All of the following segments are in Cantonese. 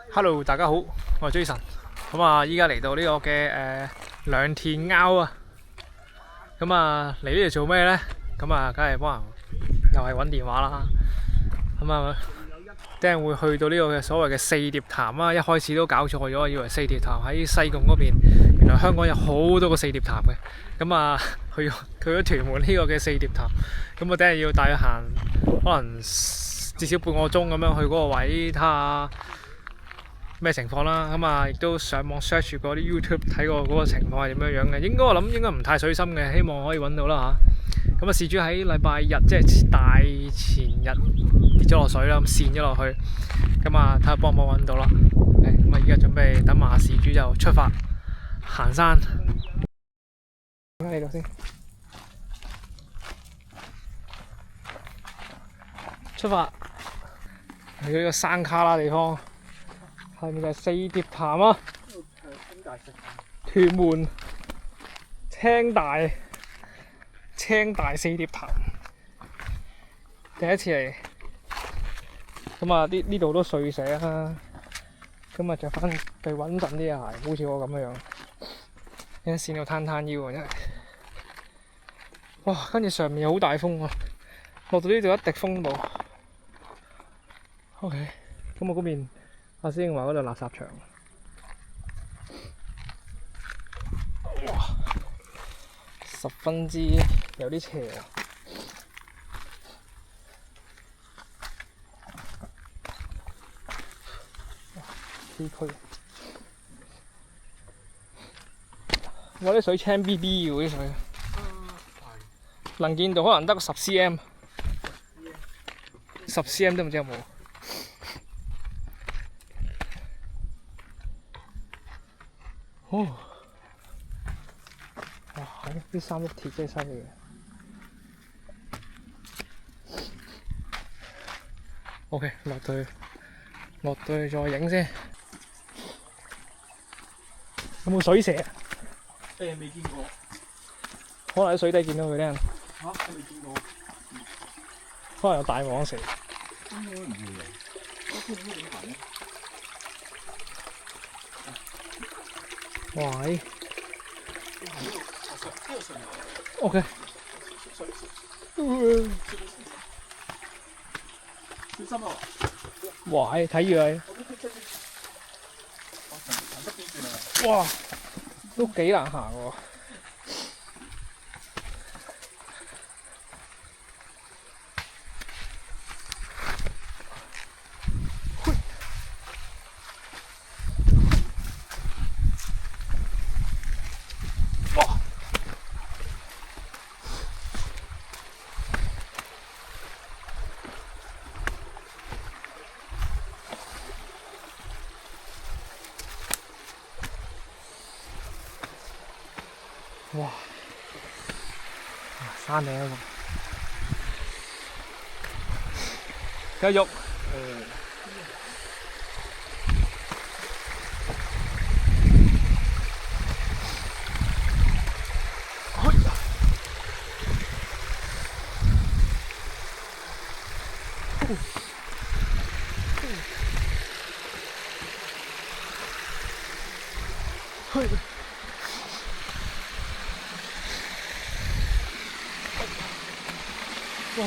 Hello，大家好，我係 Jason。咁啊，依家嚟到呢個嘅兩鐵鷗啊。咁啊，嚟呢度做咩呢？咁啊，梗係幫人又係揾電話啦。咁啊，啲人會去到呢個嘅所謂嘅四疊潭啊。一開始都搞錯咗，以為四疊潭喺西貢嗰邊，原來香港有好多個四疊潭嘅。咁啊，去咗屯門呢個嘅四疊潭，咁啊，等係要大約行可能至少半個鐘咁樣去嗰個位睇下咩情況啦。咁啊，亦都上網 search 過啲 YouTube 睇過嗰個情況係點樣樣嘅。我諗應該唔太水深嘅，希望可以揾到啦嚇。咁啊，事主喺禮拜日即係大前日跌咗落水啦，咁跣咗落去。咁啊，睇下幫唔幫揾到啦。咁啊，而家準備等埋事主就出發行山。喺度先，出發嚟到呢個山卡拉地方。係咪就係四疊潭啊？屯門青大四疊潭，第一次嚟。咁啊，呢度都碎石啦。咁啊，着翻對穩陣啲嘅鞋，好似我咁樣。一跣到攤腰啊，真係。哇！跟住上面好大風啊，落到呢度一滴風冇。OK， 咁我嗰邊。阿師兄話嗰度垃圾場，哇，十分之有啲斜啊！呢區，哇！啲水青 BB 喎，啲水，能見度可能得個10cm， 10cm 都唔知有冇。哦，哇！啲三碌鐵真係犀利嘅。OK， 落隊再影先。有冇水蛇？未見過。可能喺水底見到佢咧。嚇！我未見過。可能有大網蛇。應該唔會嘅。我見到點行咧？哇！呢度上。OK。小心啊！哇！睇住佢。哇！都幾難行喎。哇！山頂嗰個，繼續。哇！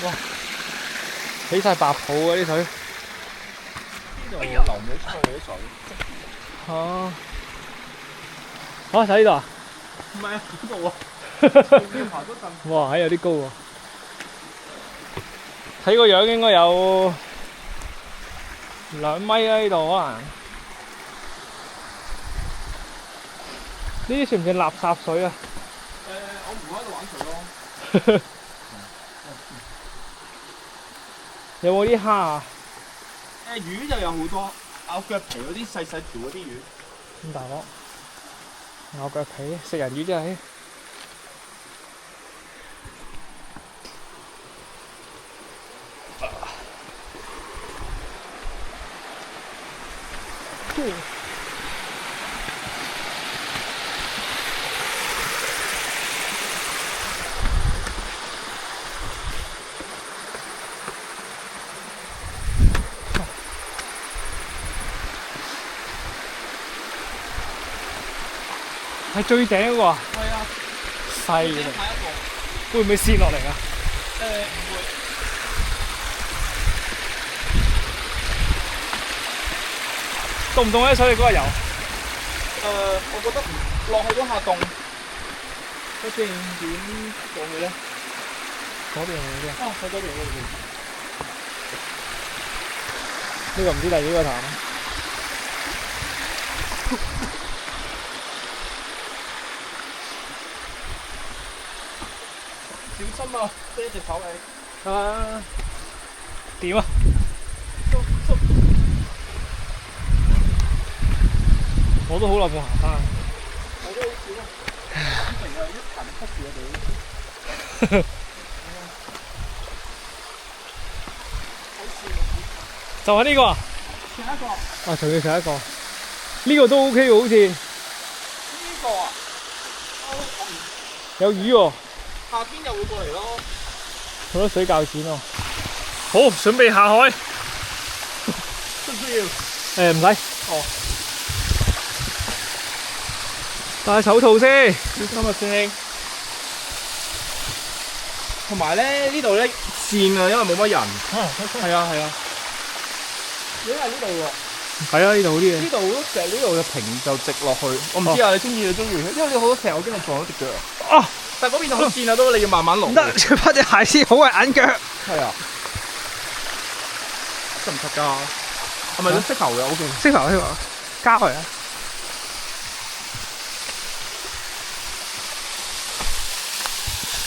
哇！起晒白泡啊啲水。呢度流唔到出去啲水。哦。嚇！睇呢度啊？唔係啊，呢度啊。哇！有啲高喎。睇個樣應該有2米啦，呢度可能。呢啲算唔算垃圾水啊？我唔會喺度玩水咯。有冇啲蝦啊？魚就有好多，咬腳皮嗰啲細條嗰啲魚。咁大鑊，咬腳皮，食人魚真係。係最頂嗰個啊！係啊，犀利！下一個會唔會跌落嚟啊？唔會。凍唔凍咧？所以嗰日游。我覺得落去嗰下凍。睇先點過去咧？嗰邊嗰啲啊？哦，喺嗰邊嗰邊。呢個唔知第幾個潭。小心啊！遮隻手你。啊！點啊？我都好耐冇行山。我都好少啊。成日一塵忽住我哋。就係呢個啊！上一個。啊，仲要上一個。呢個都 OK 喎，好似。呢個啊？有魚喎。夏天又會過嚟咯。好多水較淺喎。好，準備下海。需唔需要？唔使。哦。戴手套先。小心啊，師兄。同埋咧，呢度咧跣啊，因為冇乜人。係啊係啊。你喺呢度喎。係啊，呢度好啲嘅。呢度好多石，呢度就平就直落去。我唔知啊，你中意就中意，因為你好多石，我驚你撞到隻腳。啊！但係嗰邊就好跣啊，都你要慢慢落。唔得，着翻隻鞋先，好係眼腳。係啊。得唔得㗎？係咪都識頭嘅？O K。識頭，加佢啊！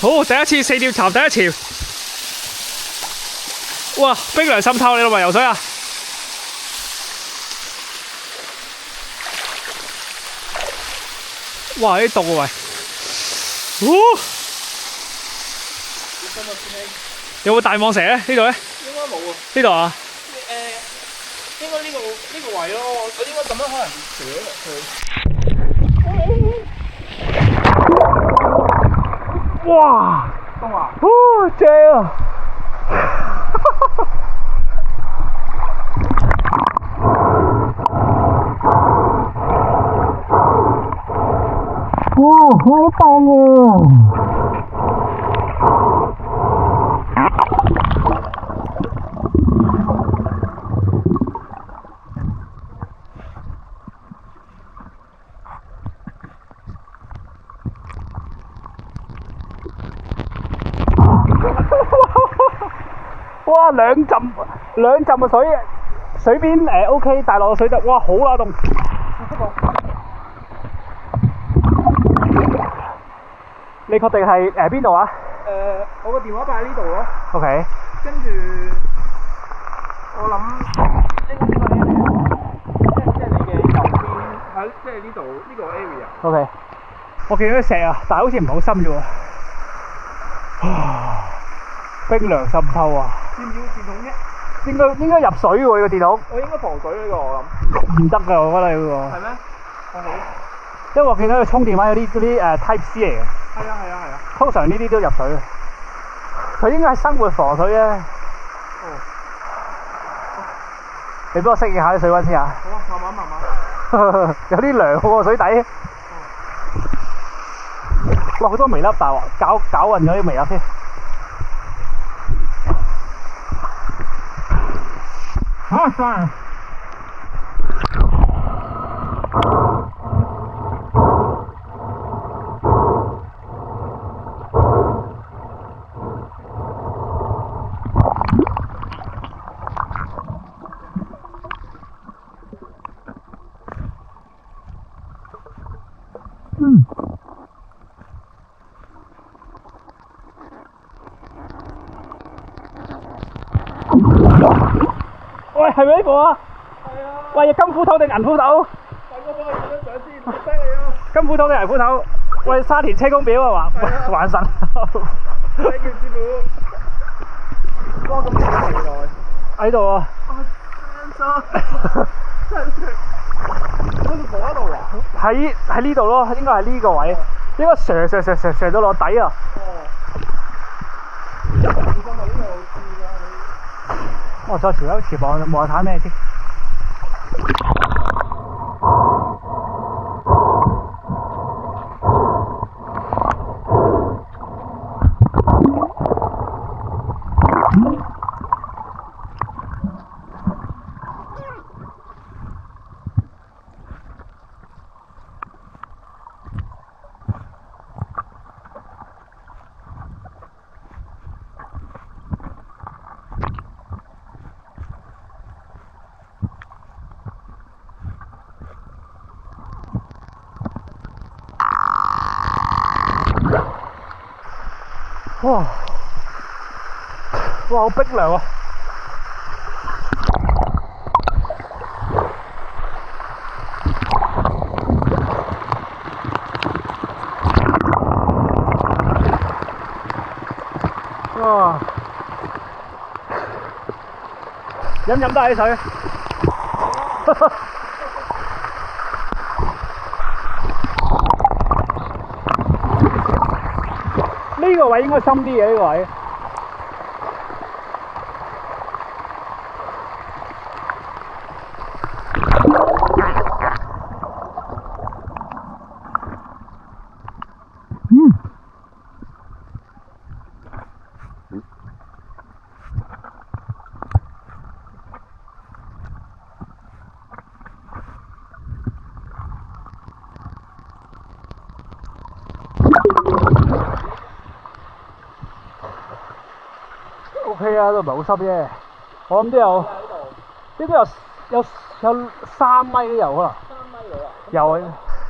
好，第一次4條潭，第一條。哇！冰涼滲透，你落埋游水啊！哇！呢度啊喂，有冇大蟒蛇咧？呢度咧？應該冇啊。呢度啊？應該呢個位咯，我應該咁樣可能扯落去。哇！凍啊！正啊！哇！好棒啊！哇！兩浸嘅水邊OK，大落個水就哇好啦凍。你確定係邊度啊？我個電話擺喺呢度咯。OK。跟住我諗應該呢個 area，即係你嘅右邊喺即係呢度呢個 area。OK。我見到啲石啊，但係好似唔係好深啫喎。冰涼滲透啊！要唔要電筒啫？應該入水喎，你個電筒。我應該防水呢個我諗。唔得㗎，我覺得你嗰個。係咩？好。因為我見到佢充電位嗰啲Type C 嚟嘅。係啊係啊係啊。通常呢啲都入水嘅。佢應該係生活防水啫。哦。你幫我適應下啲水溫先啊。好啊，慢慢。有啲涼喎水底。哇！好多微粒大鑊，搞暈咗啲微粒先。啊！翻。喂，係咪呢個啊？係啊。喂，金斧頭定銀斧頭？大哥幫我影張相先，好犀利啊！金斧頭定銀斧頭？喂，沙田車公廟啊，還神。你叫師傅。哇，咁長原來。喺度啊！真係嗰度坐喺度啊？喺呢度咯，應該係呢個位，應該上到落底啊！我再調一調望望下睇咩先。哇！哇，好冰涼啊！哇！飲唔飲得啲水？呢個位應該深啲嘅，呢個位。OK 啊，都唔係好深啫。我諗都有，應該有3米都有可能。3米有啊？有啊，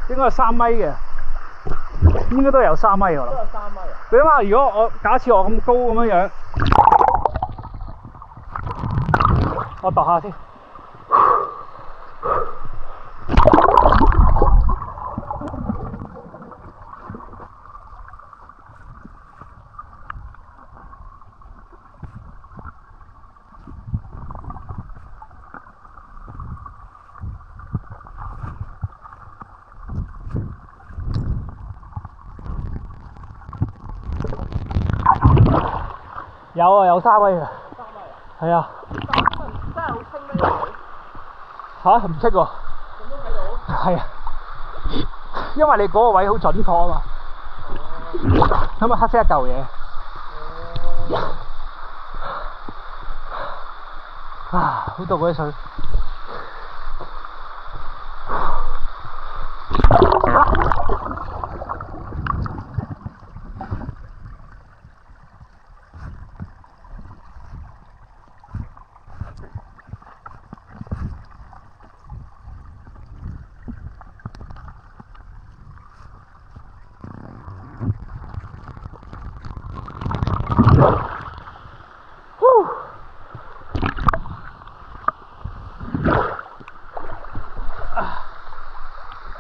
應該有3米嘅，應該都有3米㗎啦。都有3米啊！你諗下，如果假設我咁高咁樣，我度下先。有啊，有3米嘅。3米啊？係啊。真係好清咩？嚇？唔識喎。咁都睇到？係啊。因為你嗰個位好準確啊嘛。咁啊，黑色一嚿嘢。啊！好凍嗰啲水。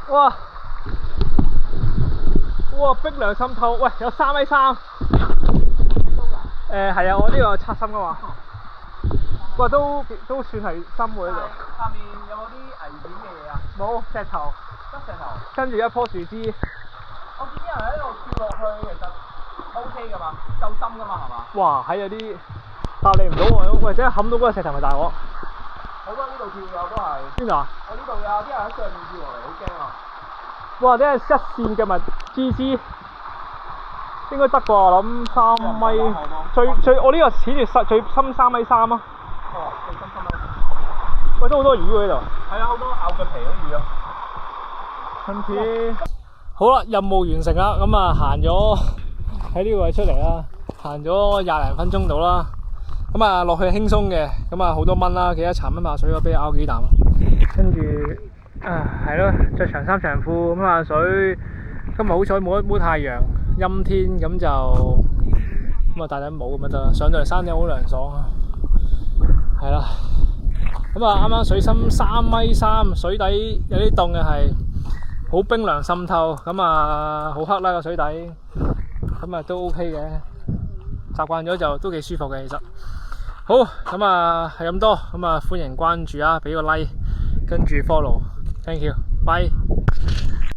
哇！哇！冰涼滲透，喂，有3米3。係啊，我呢個測深噶嘛。哇，都算係深喎呢度。下面有冇啲危險嘅嘢啊？冇，石頭。得石頭。跟住一棵樹枝。我見啲人喺度跳落去，其實 OK 噶嘛，夠深噶嘛，係嘛？哇！係有啲搭你唔到喎，喂，真係冚到嗰個石頭咪大鑊。好多呢度跳嘅都係。邊度啊？我呢度有啲人喺上面跳落嚟，好驚啊！哇！啲係一線嘅物枝枝，應該得啩？我諗3米，最我呢個似住最深3米3啊！哦，最深3米。喂，都好多魚喎呢度。係啊，好多咬腳皮嗰啲魚啊！今次好啦，任務完成啦，咁啊行咗喺呢個位出嚟啦，行咗20零分鐘到啦。咁啊落去輕鬆嘅，咁啊好多蚊啦，幾多殘蚊怕水，我俾佢咬幾啖。跟住係咯，着長衫長褲咁啊水。今日好彩冇太陽，陰天咁就咁啊戴頂帽咁就得啦。上到嚟山頂好涼爽啊，係啦。咁啊啱啱水深3米3，水底有啲凍嘅係好冰涼滲透，咁啊好黑啦個水底，咁啊都 OK 嘅，習慣咗就都幾舒服嘅其實。好，咁啊係咁多，咁啊歡迎關注啊，俾個 like，跟住 follow，thank you，bye。